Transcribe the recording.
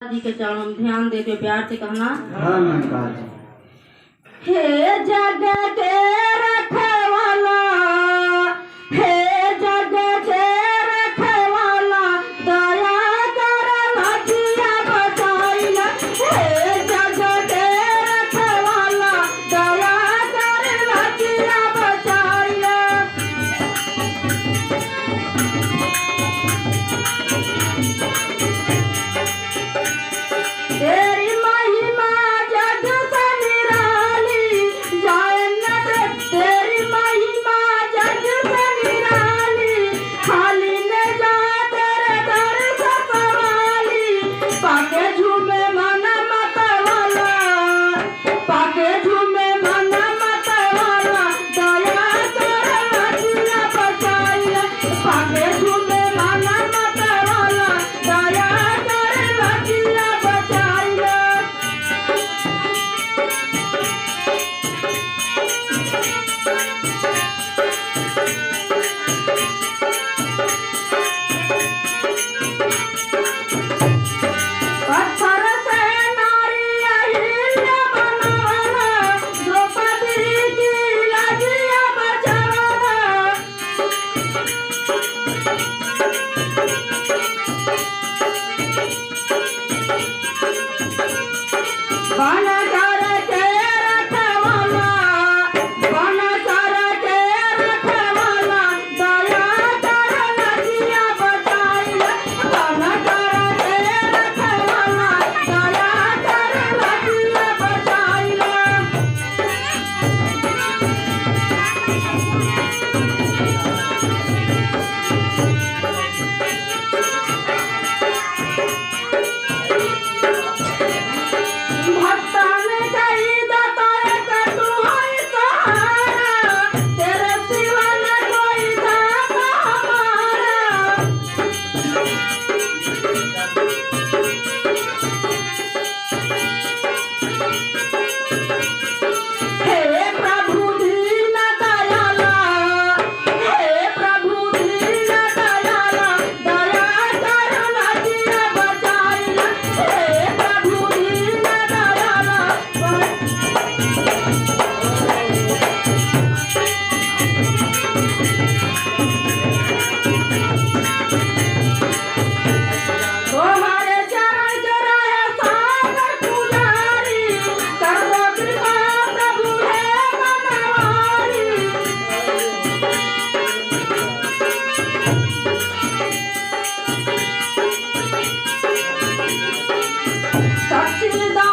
जी के चरणों में ध्यान दे के प्यार से कहना। हाँ महाकाल। हे जग के रखवाला, हे जग के रखवाला, दया कर लजिया बचाइला। हे जग के रखवाला, दया कर लजिया बचाइला। तेरी महिमा जग से निराली, जन्नत तेरी महिमा जग से निराली, खाली न जा तेरे दर से सवाली। पाके झूमे मन मत वाला, पाके झूमे मन मत वाला, दया कर लजिया बचाइला। पाके झूमे मन मत वाला, दया कर लजिया बचाइला। पत्थर से नारी अहिल्या बनावला, द्रौपदी की लजिया बचावला। बन कर के रखवाला, बन कर के रखवाला, दया कर लजिया बचाइला। बन कर के रखवाला, दया कर लजिया बचाइला। भक्तन कई दातार का तू है सहारा, तेरे सिवा न कोई दाता हमारा। हे प्रभु दीन दयाला, हे प्रभु दीन दयाला, दया कर लजिया बचाइला। हे प्रभु दीन दयाला, तुम्हारे चरण के रहे सागर पुजारी, कर दो कृपा प्रभु हे मनवारी। सच्चिदानंद